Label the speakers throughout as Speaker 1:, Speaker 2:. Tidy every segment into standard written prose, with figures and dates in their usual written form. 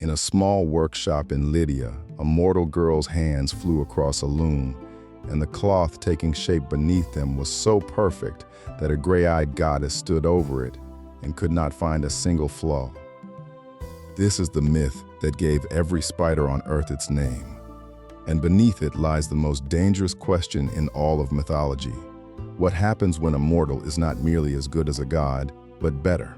Speaker 1: In a small workshop in Lydia, a mortal girl's hands flew across a loom, and the cloth taking shape beneath them was so perfect that a gray-eyed goddess stood over it and could not find a single flaw. This is the myth that gave every spider on earth its name, and beneath it lies the most dangerous question in all of mythology. What happens when a mortal is not merely as good as a god, but better?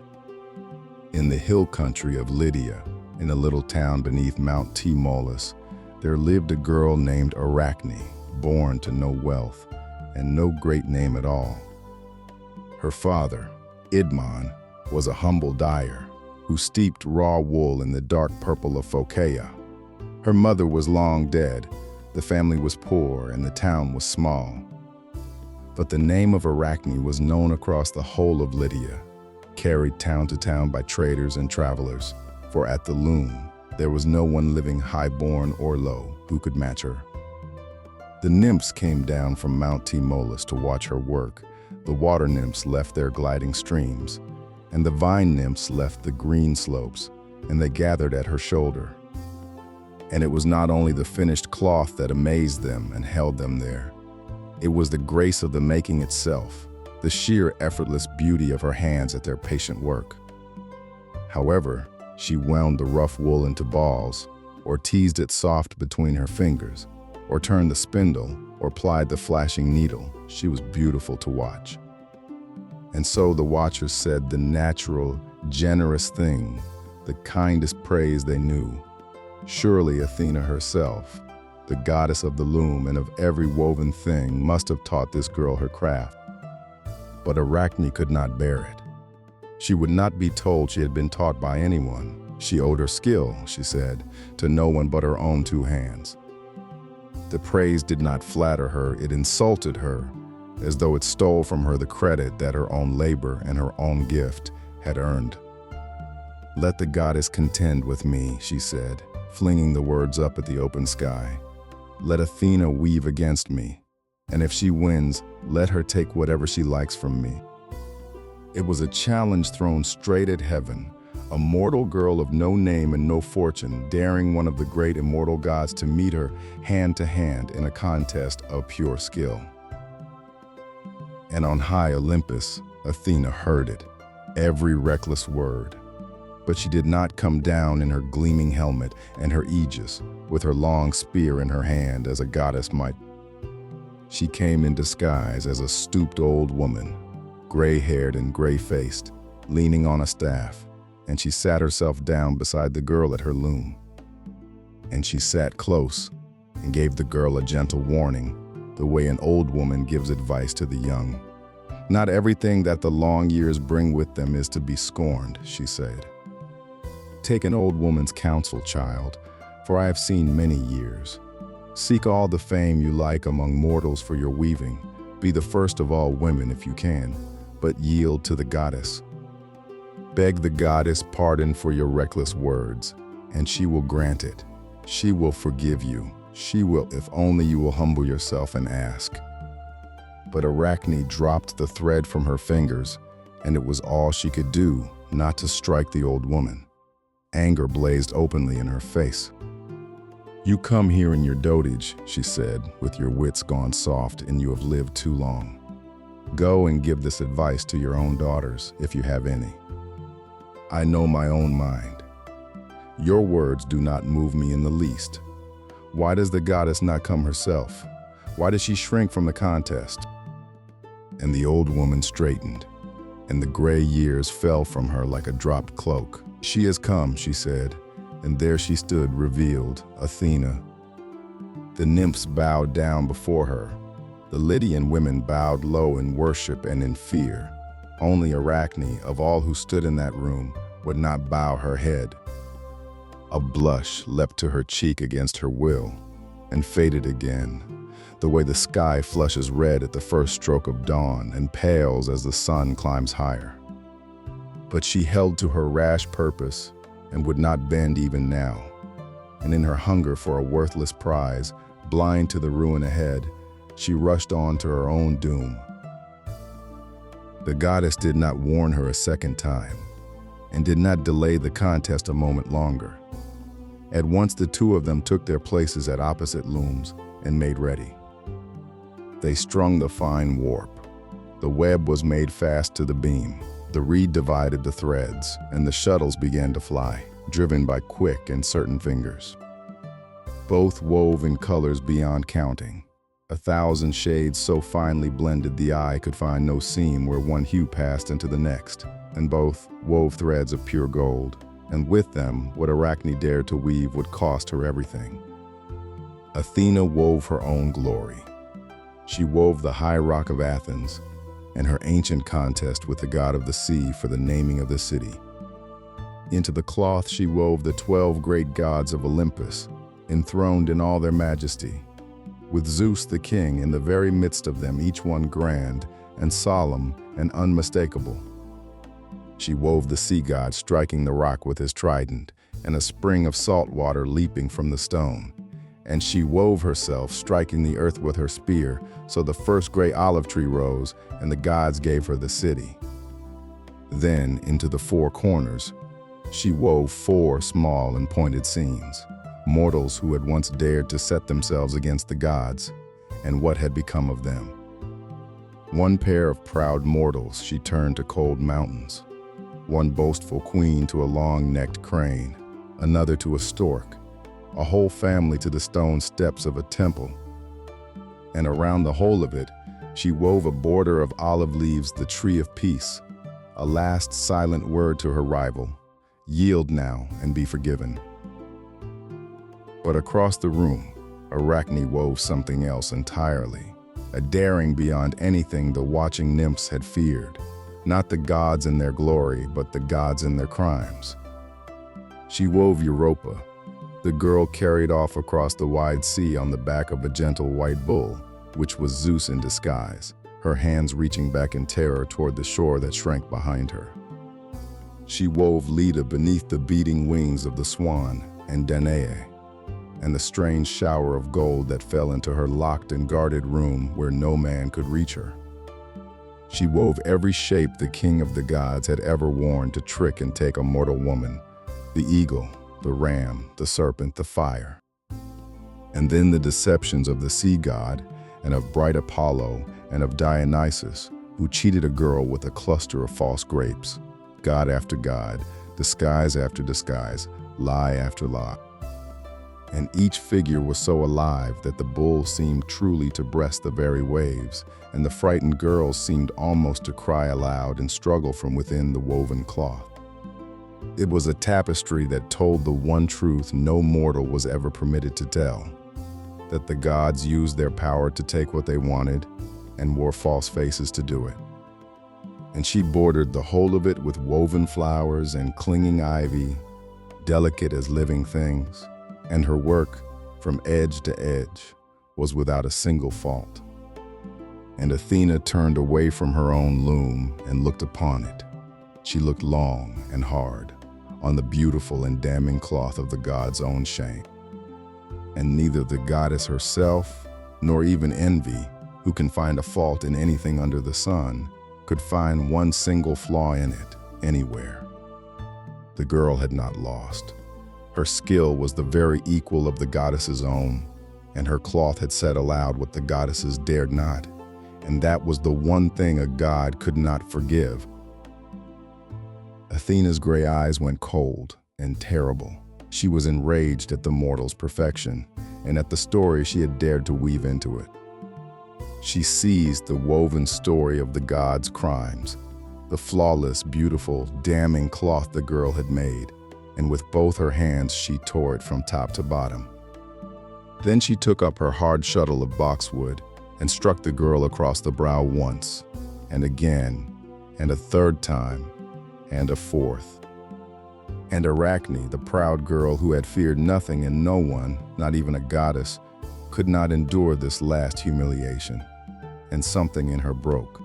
Speaker 1: In the hill country of Lydia, in a little town beneath Mount Tmolus, there lived a girl named Arachne, born to no wealth and no great name at all. Her father, Idmon, was a humble dyer who steeped raw wool in the dark purple of Phocaea. Her mother was long dead, the family was poor, and the town was small. But the name of Arachne was known across the whole of Lydia, carried town to town by traders and travelers, for at the loom there was no one living high-born or low who could match her. The nymphs came down from Mount Tmolus to watch her work. The water nymphs left their gliding streams, and the vine nymphs left the green slopes, and they gathered at her shoulder. And it was not only the finished cloth that amazed them and held them there. It was the grace of the making itself, the sheer effortless beauty of her hands at their patient work. However, she wound the rough wool into balls, or teased it soft between her fingers, or turned the spindle, or plied the flashing needle. She was beautiful to watch. And so the watchers said the natural, generous thing, the kindest praise they knew. Surely Athena herself, the goddess of the loom and of every woven thing, must have taught this girl her craft. But Arachne could not bear it. She would not be told she had been taught by anyone. She owed her skill, she said, to no one but her own two hands. The praise did not flatter her, it insulted her, as though it stole from her the credit that her own labor and her own gift had earned. "Let the goddess contend with me," she said, flinging the words up at the open sky. "Let Athena weave against me, and if she wins, let her take whatever she likes from me." It was a challenge thrown straight at heaven, a mortal girl of no name and no fortune daring one of the great immortal gods to meet her hand to hand in a contest of pure skill. And on high Olympus, Athena heard it, every reckless word. But she did not come down in her gleaming helmet and her aegis, with her long spear in her hand as a goddess might. She came in disguise as a stooped old woman, gray-haired and gray-faced, leaning on a staff, and she sat herself down beside the girl at her loom. And she sat close and gave the girl a gentle warning, the way an old woman gives advice to the young. "Not everything that the long years bring with them is to be scorned," she said. "Take an old woman's counsel, child, for I have seen many years. Seek all the fame you like among mortals for your weaving. Be the first of all women if you can, but yield to the goddess. Beg the goddess pardon for your reckless words, and she will grant it. She will forgive you. She will, if only you will humble yourself and ask." But Arachne dropped the thread from her fingers, and it was all she could do not to strike the old woman. Anger blazed openly in her face. "You come here in your dotage," she said, "with your wits gone soft, and you have lived too long. Go and give this advice to your own daughters, if you have any. I know my own mind. Your words do not move me in the least. Why does the goddess not come herself? Why does she shrink from the contest?" And the old woman straightened, and the gray years fell from her like a dropped cloak. "She has come," she said, and there she stood revealed, Athena. The nymphs bowed down before her. The Lydian women bowed low in worship and in fear. Only Arachne, of all who stood in that room, would not bow her head. A blush leapt to her cheek against her will, and faded again, the way the sky flushes red at the first stroke of dawn and pales as the sun climbs higher. But she held to her rash purpose and would not bend even now. And in her hunger for a worthless prize, blind to the ruin ahead, she rushed on to her own doom. The goddess did not warn her a second time, and did not delay the contest a moment longer. At once the two of them took their places at opposite looms and made ready. They strung the fine warp. The web was made fast to the beam. The reed divided the threads, and the shuttles began to fly, driven by quick and certain fingers. Both wove in colors beyond counting. 1,000 shades so finely blended the eye could find no seam where one hue passed into the next, and both wove threads of pure gold, and with them what Arachne dared to weave would cost her everything. Athena wove her own glory. She wove the high rock of Athens and her ancient contest with the god of the sea for the naming of the city. Into the cloth she wove the 12 great gods of Olympus, enthroned in all their majesty, with Zeus the king in the very midst of them, each one grand and solemn and unmistakable. She wove the sea god striking the rock with his trident, and a spring of salt water leaping from the stone. And she wove herself striking the earth with her spear, so the first gray olive tree rose, and the gods gave her the city. Then, into the 4 corners, she wove 4 small and pointed seams, mortals who had once dared to set themselves against the gods, and what had become of them. One pair of proud mortals she turned to cold mountains, one boastful queen to a long-necked crane, another to a stork, a whole family to the stone steps of a temple. And around the whole of it, she wove a border of olive leaves, the tree of peace, a last silent word to her rival: yield now and be forgiven. But across the room, Arachne wove something else entirely, a daring beyond anything the watching nymphs had feared, not the gods in their glory, but the gods in their crimes. She wove Europa, the girl carried off across the wide sea on the back of a gentle white bull, which was Zeus in disguise, her hands reaching back in terror toward the shore that shrank behind her. She wove Lydia beneath the beating wings of the swan and Danae, and the strange shower of gold that fell into her locked and guarded room where no man could reach her. She wove every shape the king of the gods had ever worn to trick and take a mortal woman: the eagle, the ram, the serpent, the fire. And then the deceptions of the sea god, and of bright Apollo, and of Dionysus, who cheated a girl with a cluster of false grapes. God after god, disguise after disguise, lie after lie. And each figure was so alive that the bull seemed truly to breast the very waves, and the frightened girls seemed almost to cry aloud and struggle from within the woven cloth. It was a tapestry that told the one truth no mortal was ever permitted to tell: that the gods used their power to take what they wanted and wore false faces to do it. And she bordered the whole of it with woven flowers and clinging ivy, delicate as living things, and her work, from edge to edge, was without a single fault. And Athena turned away from her own loom and looked upon it. She looked long and hard on the beautiful and damning cloth of the god's own shame. And neither the goddess herself, nor even envy, who can find a fault in anything under the sun, could find one single flaw in it anywhere. The girl had not lost. Her skill was the very equal of the goddess's own, and her cloth had said aloud what the goddesses dared not, and that was the one thing a god could not forgive. Athena's gray eyes went cold and terrible. She was enraged at the mortal's perfection and at the story she had dared to weave into it. She seized the woven story of the god's crimes, the flawless, beautiful, damning cloth the girl had made, and with both her hands she tore it from top to bottom. Then she took up her hard shuttle of boxwood and struck the girl across the brow once, and again, and a third time, and a fourth. And Arachne, the proud girl who had feared nothing and no one, not even a goddess, could not endure this last humiliation, and something in her broke.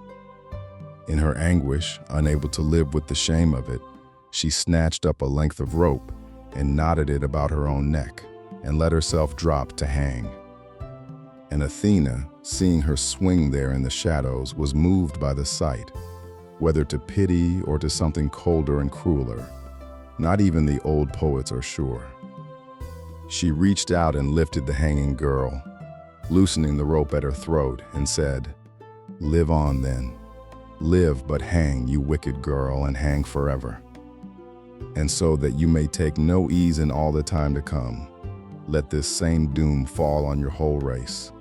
Speaker 1: In her anguish, unable to live with the shame of it, she snatched up a length of rope and knotted it about her own neck, and let herself drop to hang. And Athena, seeing her swing there in the shadows, was moved by the sight, whether to pity or to something colder and crueler. Not even the old poets are sure. She reached out and lifted the hanging girl, loosening the rope at her throat, and said, "Live on then. Live, but hang, you wicked girl, and hang forever. And so that you may take no ease in all the time to come, let this same doom fall on your whole race,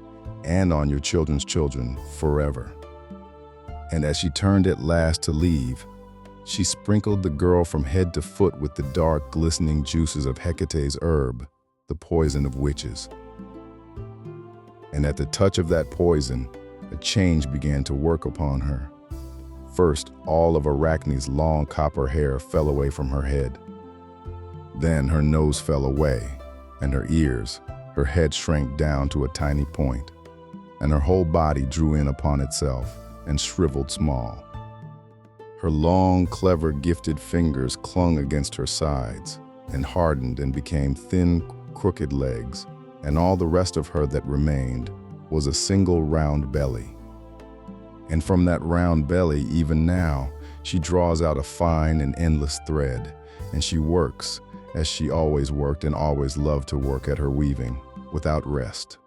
Speaker 1: and on your children's children forever." And as she turned at last to leave, she sprinkled the girl from head to foot with the dark, glistening juices of Hecate's herb, the poison of witches. And at the touch of that poison, a change began to work upon her. First, all of Arachne's long copper hair fell away from her head. Then her nose fell away, and her ears, her head shrank down to a tiny point, and her whole body drew in upon itself and shriveled small. Her long, clever, gifted fingers clung against her sides and hardened and became thin, crooked legs, and all the rest of her that remained was a single round belly. And from that round belly, even now, she draws out a fine and endless thread, and she works, as she always worked and always loved to work at her weaving, without rest.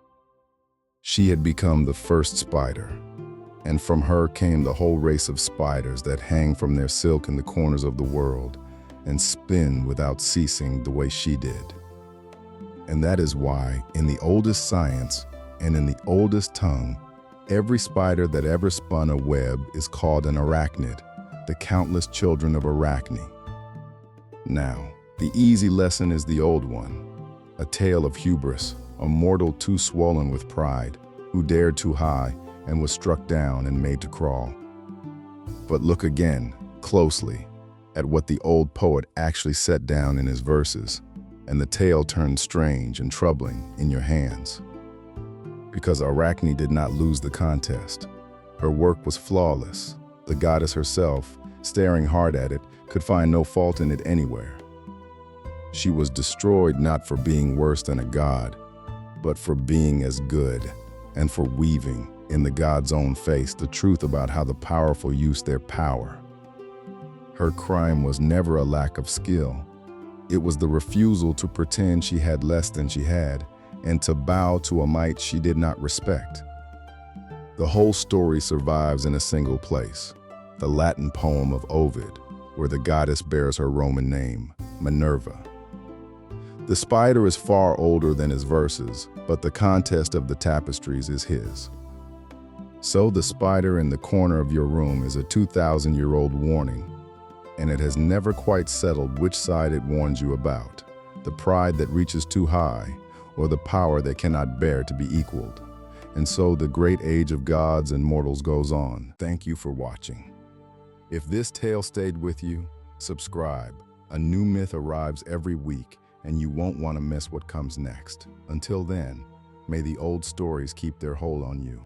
Speaker 1: She had become the first spider, and from her came the whole race of spiders that hang from their silk in the corners of the world and spin without ceasing the way she did. And that is why, in the oldest science and in the oldest tongue, every spider that ever spun a web is called an arachnid, the countless children of Arachne. Now, the easy lesson is the old one, a tale of hubris, a mortal too swollen with pride, who dared too high and was struck down and made to crawl. But look again, closely, at what the old poet actually set down in his verses, and the tale turns strange and troubling in your hands. Because Arachne did not lose the contest. Her work was flawless. The goddess herself, staring hard at it, could find no fault in it anywhere. She was destroyed not for being worse than a god, but for being as good, and for weaving, in the god's own face, the truth about how the powerful use their power. Her crime was never a lack of skill. It was the refusal to pretend she had less than she had, and to bow to a might she did not respect. The whole story survives in a single place, the Latin poem of Ovid, where the goddess bears her Roman name, Minerva. The spider is far older than his verses, but the contest of the tapestries is his. So the spider in the corner of your room is a 2,000-year-old warning, and it has never quite settled which side it warns you about, the pride that reaches too high, or the power that cannot bear to be equaled. And so the great age of gods and mortals goes on. Thank you for watching. If this tale stayed with you, subscribe. A new myth arrives every week, and you won't want to miss what comes next. Until then, may the old stories keep their hold on you.